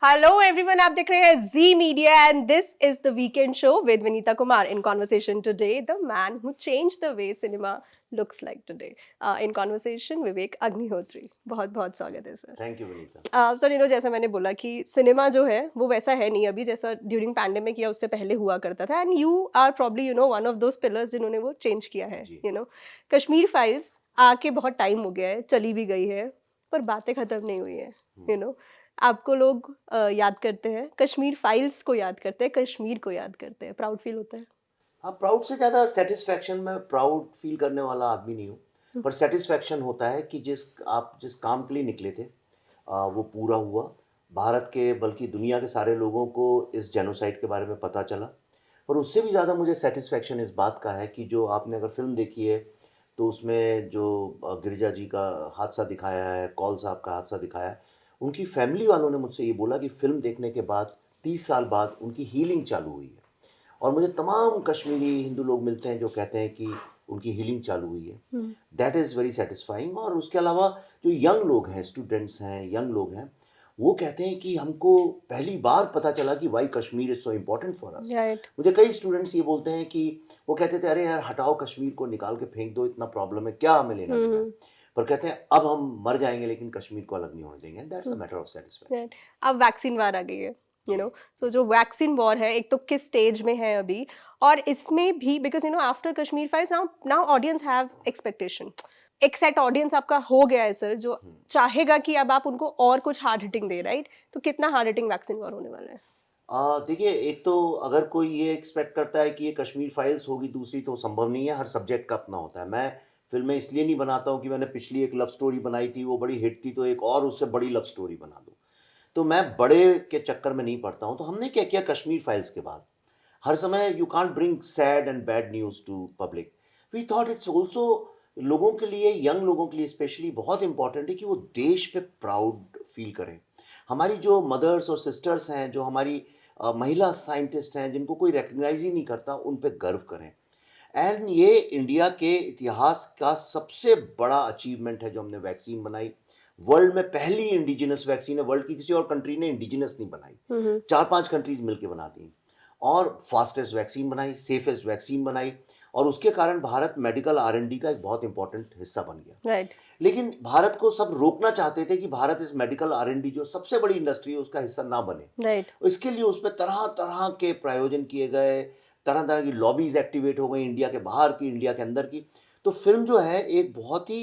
Hello everyone, आप देख रहे हैं Zee media and this is the weekend show with Vinita Kumar. In conversation today the man who changed the way cinema looks like today. In conversation Vivek Agnihotri. बहुत बहुत स्वागत है sir. Thank you Vinita. Sir, जैसा मैंने बोला कि सिनेमा जो है वो वैसा है नहीं अभी जैसा ड्यूरिंग पैंडेमिक या उससे पहले हुआ करता था. And you are probably one of those pillars जिन्होंने वो चेंज किया है. कश्मीर फाइल्स आके बहुत टाइम हो गया है, चली भी गई है, पर बातें खत्म नहीं हुई है. आपको लोग याद करते हैं, कश्मीर फाइल्स को याद करते हैं, कश्मीर को याद करते हैं. प्राउड फील होता है? हाँ, प्राउड से ज़्यादा सेटिस्फैक्शन. मैं प्राउड फील करने वाला आदमी नहीं हूँ, पर सेटिस्फैक्शन होता है कि जिस काम के लिए निकले थे वो पूरा हुआ. भारत के बल्कि दुनिया के सारे लोगों को इस जेनोसाइड के बारे में पता चला. पर उससे भी ज़्यादा मुझे सेटिस्फैक्शन इस बात का है कि जो आपने अगर फिल्म देखी है तो उसमें जो गिरिजा जी का हादसा दिखाया है, कौल साहब का हादसा दिखाया है, उनकी फैमिली वालों ने मुझसे ये बोला कि फ़िल्म देखने के बाद 30 साल बाद उनकी हीलिंग चालू हुई है. और मुझे तमाम कश्मीरी हिंदू लोग मिलते हैं जो कहते हैं कि उनकी हीलिंग चालू हुई है. That is very satisfying. और उसके अलावा जो यंग लोग हैं, स्टूडेंट्स हैं, यंग लोग हैं, वो कहते हैं कि हमको पहली बार पता चला कि why Kashmir is so important for us. मुझे कई स्टूडेंट्स ये बोलते हैं कि वो कहते थे अरे यार हटाओ, कश्मीर को निकाल के फेंक दो, इतना प्रॉब्लम है, क्या हमें लेना देना है. पर कहते हैं अब हम मर जाएंगे लेकिन कश्मीर को अलग नहीं होने देंगे. That's a matter of satisfaction. अब वैक्सीन वार आ गई है, सो जो वैक्सीन वॉर है, एक तो किस स्टेज में है अभी, और इसमें भी because after Kashmir files now audience have expectation. एक सेट ऑडियंस आपका हो गया है सर, जो चाहेगा कि अब आप उनको और कुछ हार्ड हिटिंग दे, राइट? तो कितना हार्ड हिटिंग वैक्सीन वॉर होने वाला है? देखिए, एक तो अगर कोई ये एक्सपेक्ट करता है कि ये कश्मीर फाइल्स होगी दूसरी, तो संभव नहीं है. हर सब्जेक्ट का अपना होता है. मैं फिल्में इसलिए नहीं बनाता हूँ कि मैंने पिछली एक लव स्टोरी बनाई थी, वो बड़ी हिट थी, तो एक और उससे बड़ी लव स्टोरी बना दूँ. तो मैं बड़े के चक्कर में नहीं पड़ता हूँ. तो हमने क्या किया कश्मीर फाइल्स के बाद, हर समय you can't bring sad and bad news to public. We thought it's also लोगों के लिए, यंग लोगों के लिए स्पेशली बहुत इंपॉर्टेंट है कि वो देश पे प्राउड फील करें. हमारी जो मदर्स और सिस्टर्स हैं, जो हमारी महिला साइंटिस्ट हैं, जिनको कोई रिकग्नाइज ही नहीं करता, उन पे गर्व करें. एंड ये इंडिया के इतिहास का सबसे बड़ा अचीवमेंट है जो हमने वैक्सीन बनाई. वर्ल्ड में पहली इंडिजिनस वैक्सीन है. वर्ल्ड की किसी और कंट्री ने इंडिजिनस नहीं बनाई. 4-5 कंट्रीज मिलकर बनाती हैं. और फास्टेस्ट वैक्सीन बनाई, सेफेस्ट वैक्सीन बनाई. और उसके कारण भारत मेडिकल R&D का एक बहुत इंपॉर्टेंट हिस्सा बन गया. राइट. लेकिन भारत को सब रोकना चाहते थे कि भारत इस मेडिकल R&D जो सबसे बड़ी इंडस्ट्री है उसका हिस्सा ना बने. राइट. इसके लिए उसमें तरह तरह के प्रायोजन किए गए, तरह तरह की लॉबीज एक्टिवेट हो गई, इंडिया के बाहर की, इंडिया के अंदर की. तो फिल्म जो है एक बहुत ही,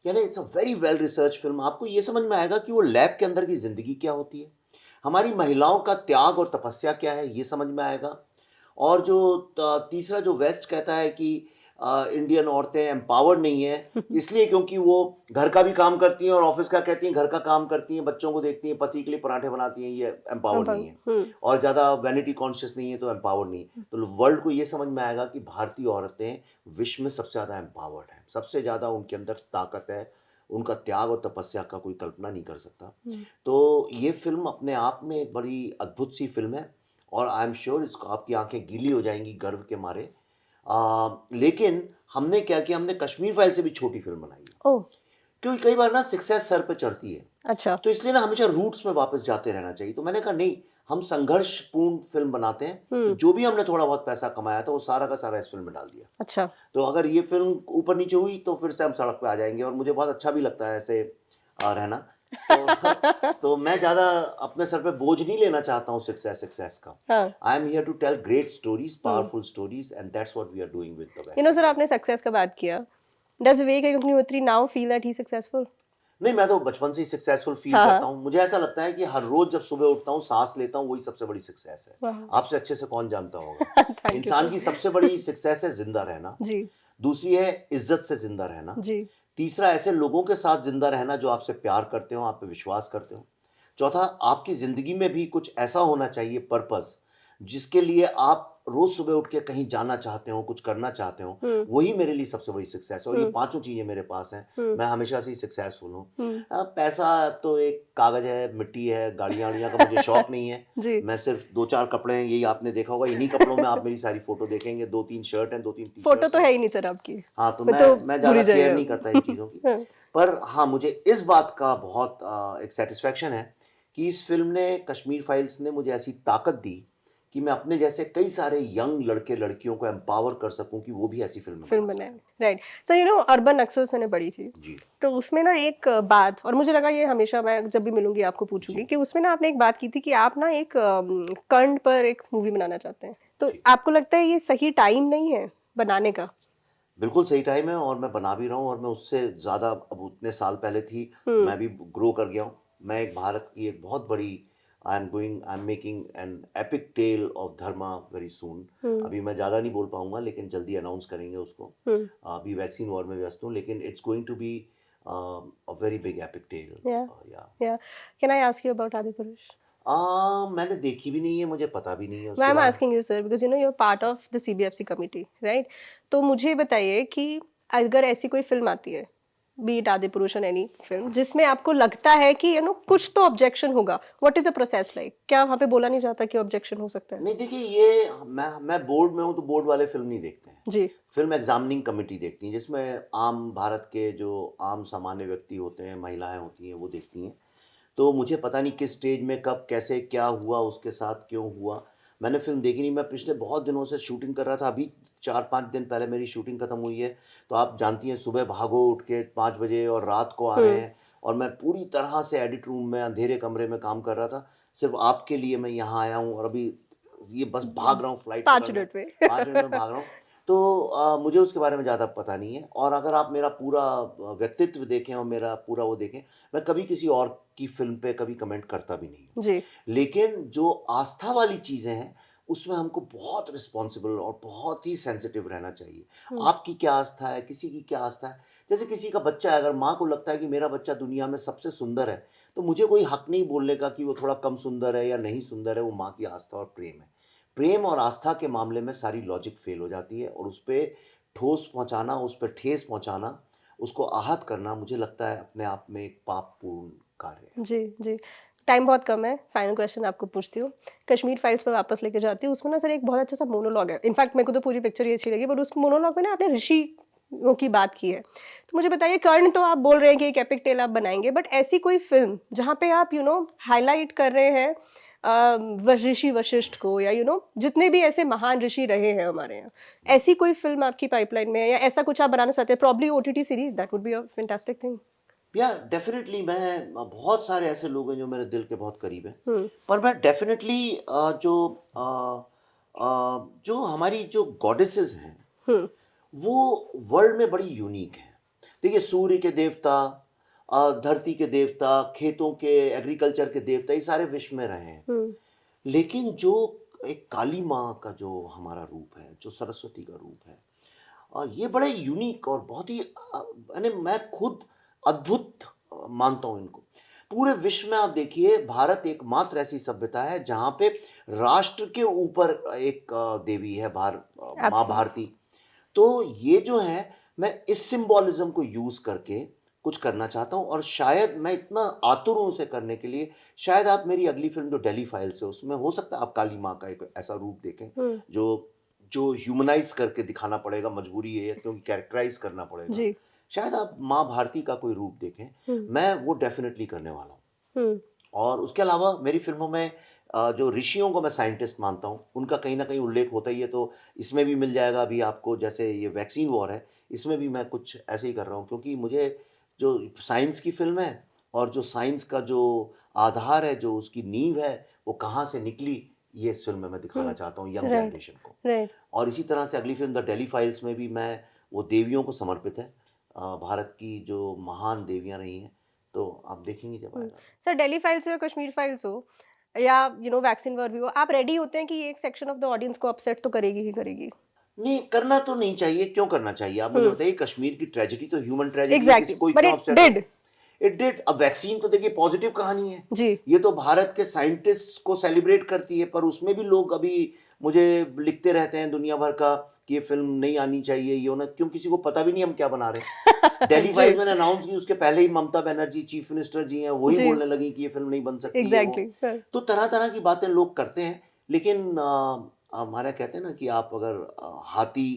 यानी it's a very well research film. आपको ये समझ में आएगा कि वो लैब के अंदर की ज़िंदगी क्या होती है, हमारी महिलाओं का त्याग और तपस्या क्या है, ये समझ में आएगा. और जो तीसरा, जो वेस्ट कहता है कि इंडियन औरतें एम्पावर्ड नहीं है, इसलिए क्योंकि वो घर का भी काम करती हैं और ऑफिस का, कहती हैं घर का काम करती हैं, बच्चों को देखती हैं, पति के लिए पराठे बनाती हैं, ये एम्पावर्ड नहीं है. और ज़्यादा वैनिटी कॉन्शियस नहीं है, तो एम्पावर्ड नहीं है. तो वर्ल्ड को ये समझ में आएगा कि भारतीय औरतें विश्व में सबसे ज़्यादा एम्पावर्ड हैं, सबसे ज़्यादा उनके अंदर ताकत है, उनका त्याग और तपस्या का कोई कल्पना नहीं कर सकता. तो ये फिल्म अपने आप में एक बड़ी अद्भुत सी फिल्म है. और आई एम श्योर इसको आपकी आंखें गीली हो जाएंगी गर्व के मारे. लेकिन हमने क्या किया, हमने कश्मीर फाइल से भी छोटी फिल्म बनाई है. क्योंकि कई बार ना सक्सेस सर पे चढ़ती है. अच्छा. तो इसलिए ना हमेशा रूट्स में वापस जाते रहना चाहिए. तो मैंने कहा नहीं, हम संघर्षपूर्ण फिल्म बनाते हैं. तो जो भी हमने थोड़ा बहुत पैसा कमाया था वो सारा का सारा इस फिल्म में डाल दिया. अच्छा. तो अगर ये फिल्म ऊपर नीचे हुई तो फिर से हम सड़क पे आ जाएंगे. और मुझे बहुत अच्छा भी लगता है ऐसे रहना. तो मैं ज़्यादा अपने सर पे बोझ नहीं लेना चाहता हूँ सक्सेस का. I am here to tell great stories, powerful stories, and that's what we are doing with the vaccine. Sir, आपने सक्सेस का बात किया. Does Vivek Agnihotri now feel that he is successful? नहीं, मैं तो बचपन से ही सक्सेसफुल फील करता हूँ. मुझे ऐसा लगता है कि हर रोज जब सुबह उठता हूँ, सांस लेता हूँ, वही सबसे बड़ी सक्सेस है. आपसे अच्छे से कौन जानता होगा. इंसान की सबसे बड़ी सक्सेस है जिंदा रहना. जी. दूसरी है इज्जत से जिंदा रहना. जी. तीसरा, ऐसे लोगों के साथ जिंदा रहना जो आपसे प्यार करते हो, आप पे विश्वास करते हो. चौथा, आपकी जिंदगी में भी कुछ ऐसा होना चाहिए पर्पस, जिसके लिए आप रोज सुबह उठ के कहीं जाना चाहते हो, कुछ करना चाहते हो. वही मेरे लिए सबसे बड़ी सक्सेस है. और ये पांचों चीजें मेरे पास हैं. मैं हमेशा से ही सक्सेसफुल हूँ. पैसा तो एक कागज है, मिट्टी है, गाड़ियाँ का मुझे शौक नहीं है. मैं सिर्फ 2-4 कपड़े हैं, यही आपने देखा होगा, इन्हीं कपड़ों में आप मेरी सारी फोटो देखेंगे. 2-3 शर्ट हैं, 2-3 टी-शर्ट. फोटो तो है ही नहीं सर आपकी. हाँ, तो मैं ज्यादा केयर नहीं करता इन चीजों की. पर हाँ, मुझे इस बात का बहुत एक सेटिस्फेक्शन है कि इस फ़िल्म ने, कश्मीर फाइल्स ने मुझे ऐसी ताकत दी कि मैं अपने जैसे कई सारे यंग लड़के-लड़कियों को एम्पावर कर सकूँ कि वो भी ऐसी फ़िल्में फ़िल्म बना बनाए, सकें। राइट। सो अर्बन नक्सल्स मैंने पढ़ी थी, जी, तो उसमें ना एक बात, और मुझे लगा ये हमेशा मैं जब भी मिलूँगी आपको पूछूँगी जी, कि उसमें ना आपने एक बात की थी कि आप ना एक कर्ण पर एक मूवी बनाना चाहते हैं। तो जी। आपको लगता है ये सही टाइम नहीं है बनाने का? बिल्कुल सही टाइम है और मैं बना भी रहा हूँ और मैं उससे ज़्यादा अब उतने साल पहले थी, हुँ, मैं भी ग्रो कर गया हूँ। मैं एक भारत की एक बहुत बड़ी I am making an epic tale of Dharma very soon. हुँ, अभी मैं ज़्यादा नहीं बोल पाऊँगा लेकिन जल्दी अनाउंस करेंगे उसको। हुँ, अभी वैक्सीन वॉर में व्यस्त हूँ लेकिन it's going to be a very big epic tale. Yeah, yeah yeah. Can I ask you about Adipurush? मैंने देखी भी नहीं है, मुझे पता भी नहीं है व्हाई उसके आई एम बारे में। Asking you sir because you are part of the CBFC committee, right? तो मुझे बताइए कि अगर ऐसी कोई फ़िल्म आती है, बी इट आदिपुरुष और एनी फ़िल्म, जिसमें आपको लगता है कि कुछ तो ऑब्जेक्शन होगा, what is the process like? क्या वहाँ पे बोला नहीं जाता कि ऑब्जेक्शन हो सकता है? नहीं देखिए, ये मैं बोर्ड में हूँ तो बोर्ड वाले फ़िल्म नहीं देखते हैं। जी। फ़िल्म एग्ज़ामिनिंग कमिटी देखती है जिसमें आम भारत के जो आम सामान्य व्यक्ति होते हैं, महिलाएँ होती हैं, वो देखती हैं। तो मुझे पता नहीं किस स्टेज में कब कैसे क्या हुआ, उसके साथ क्यों हुआ। मैंने फ़िल्म देखी नहीं, मैं पिछले बहुत दिनों से शूटिंग कर रहा था, अभी 4-5 दिन पहले मेरी शूटिंग खत्म हुई है। तो आप जानती हैं सुबह भागो उठ के 5 बजे और रात को आ रहे हुँ, हैं और मैं पूरी तरह से एडिट रूम में अंधेरे कमरे में काम कर रहा था। सिर्फ़ आपके लिए मैं यहाँ आया हूँ और अभी ये बस भाग रहा हूँ फ्लाइट 5 पकड़ने, मिनट में। 5 मिनट में भाग रहा हूँ। तो मुझे उसके बारे में ज़्यादा पता नहीं है और अगर आप मेरा पूरा व्यक्तित्व देखें और मेरा पूरा वो देखें, मैं कभी किसी और की फ़िल्म पे कभी कमेंट करता भी नहीं हूँ। जी। लेकिन जो आस्था वाली चीज़ें हैं, उसमें हमको बहुत रिस्पॉन्सिबल और बहुत ही सेंसिटिव रहना चाहिए। हुँ, आपकी क्या आस्था है, किसी की क्या आस्था है? जैसे किसी का बच्चा है, अगर माँ को लगता है कि मेरा बच्चा दुनिया में सबसे सुंदर है, तो मुझे कोई हक नहीं बोलने का कि वो थोड़ा कम सुंदर है या नहीं सुंदर है, वो माँ की आस्था और प्रेम है। प्रेम और आस्था के मामले में सारी लॉजिक फ़ेल हो जाती है और उसपे ठोस पहुँचाना, उस पे ठेस पहुँचाना, उसको आहत करना, मुझे लगता है अपने आप में एक पापपूर्ण कार्य है। जी, जी। टाइम बहुत कम है, फाइनल क्वेश्चन आपको पूछती हूँ। कश्मीर फाइल्स पे वापस लेके जाती हूँ, उसमें ना सर एक बहुत अच्छा-सा मोनोलॉग है। इनफैक्ट मेरे को तो पूरी पिक्चर ही अच्छी लगी, बट उस मोनोलॉग में ना आपने ऋषियों की बात की है। तो मुझे बताइए, कर्ण तो आप बोल रहे हैं कि एक एपिक टेल आप बनाएँगे, बट ऐसी कोई फ़िल्म जहाँ पे आप हाइलाइट कर रहे हैं ऋषि वशिष्ठ को, या जितने भी ऐसे महान ऋषि रहे हैं हमारे यहाँ। ऐसी कोई फ़िल्म आपकी पाइपलाइन में है या ऐसा कुछ आप बनाना चाहते हैं? Probably OTT series, that would be a fantastic thing. या डेफ़िनेटली मैं बहुत सारे ऐसे लोग हैं जो मेरे दिल के बहुत करीब हैं। हुँ, पर मैं डेफ़िनेटली जो हमारी जो गॉडेसेस हैं, हुँ, वो वर्ल्ड में बड़ी यूनिक हैं। देखिए सूर्य के देवता, धरती के देवता, खेतों के एग्रीकल्चर के देवता, ये सारे विश्व में रहे हैं। हुँ। लेकिन जो एक काली माँ का जो हमारा रूप है, जो सरस्वती का रूप है, ये बड़े यूनिक और बहुत ही यानी मैं खुद अद्भुत मानता हूँ इनको। पूरे विश्व में आप देखिए, भारत एकमात्र ऐसी सभ्यता है जहाँ पे राष्ट्र के ऊपर एक देवी है, माँ एब्सोल्युटली। भारती। तो ये जो है, मैं इस सिंबॉलिज़्म को यूज़ करके कुछ करना चाहता हूँ और शायद मैं इतना आतुर हूँ उसे करने के लिए, शायद आप मेरी अगली फ़िल्म जो डेली फाइल्स है, उसमें हो सकता है आप काली माँ का एक ऐसा रूप देखें, हुँ, जो जो ह्यूमनाइज़ करके दिखाना पड़ेगा, मजबूरी है क्योंकि कैरेक्टराइज़ करना पड़ेगा। जी। शायद आप माँ भारती का कोई रूप देखें, हुँ, मैं वो डेफ़िनिटली करने वाला हूँ। हुँ, और उसके अलावा मेरी फ़िल्मों में जो ऋषियों को मैं साइंटिस्ट मानता हूँ, उनका कहीं न कहीं उल्लेख होता ही है, तो इसमें भी मिल जाएगा अभी आपको, जैसे ये वैक्सीन वॉर है, इसमें भी मैं कुछ ऐसे ही कर रहा हूँ क्योंकि मुझे जो साइंस की फ़िल्म है और जो साइंस का जो आधार है, जो उसकी नींव है, वो कहाँ से निकली, ये इस फ़िल्म में मैं दिखाना हुँ। चाहता हूँ यंग राइट, जनरेशन को। राइट। और इसी तरह से अगली फ़िल्म द डेली फाइल्स में भी मैं वो देवियों को समर्पित है। भारत की जो महान देवियाँ रही हैं, तो आप देखेंगे जब हुँ। आएगा तो। सर, दिल्ली फाइल्स हो या कश्मीर फाइल्स हो, या वैक्सीन वॉर भी हो, आप रेडी होते हैं कि ये एक सेक्शन ऑफ द ऑडियंस को अपसेट तो करेगी ही करेगी? नहीं, करना तो नहीं चाहिए, क्यों करना चाहिए? आप मुझे हुँ, बताइए, कश्मीर की ट्रेजेडी तो ह्यूमन ट्रेजेडी है, किसी एग्ज़ैक्टली, कोई बट क्यों इट अपसेट हो? डिड। It did. अब वैक्सीन तो देखिए पॉज़िटिव कहानी है। जी। ये तो भारत के साइंटिस्ट्स को सेलिब्रेट करती है, पर उसमें भी लोग अभी मुझे लिखते रहते हैं दुनिया भर का कि ये फ़िल्म नहीं आनी चाहिए, ये होना क्यों, किसी को पता भी नहीं हम क्या बना रहे हैं। डेली जी, फाइल्स मैंने अनाउंस की, उसके पहले ही ममता बनर्जी चीफ मिनिस्टर जी हैं, वही जी, बोलने लगी कि ये फ़िल्म नहीं बन सकती, ये वो। Exactly sir. तो तरह-तरह की बातें लोग करते हैं, लेकिन हमारा कहते हैं ना कि आप अगर हाथी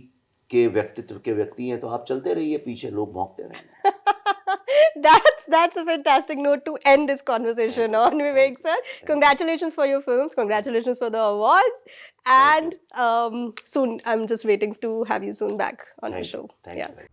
के व्यक्तित्व के व्यक्ति हैं, तो आप चलते रहिए, पीछे लोग भौंकते रहेंगे। That's a fantastic note to end this conversation on, Vivek sir. Congratulations for your films. Congratulations for the awards. And soon, I'm just waiting to have you soon back on our show. Thank Yeah. you.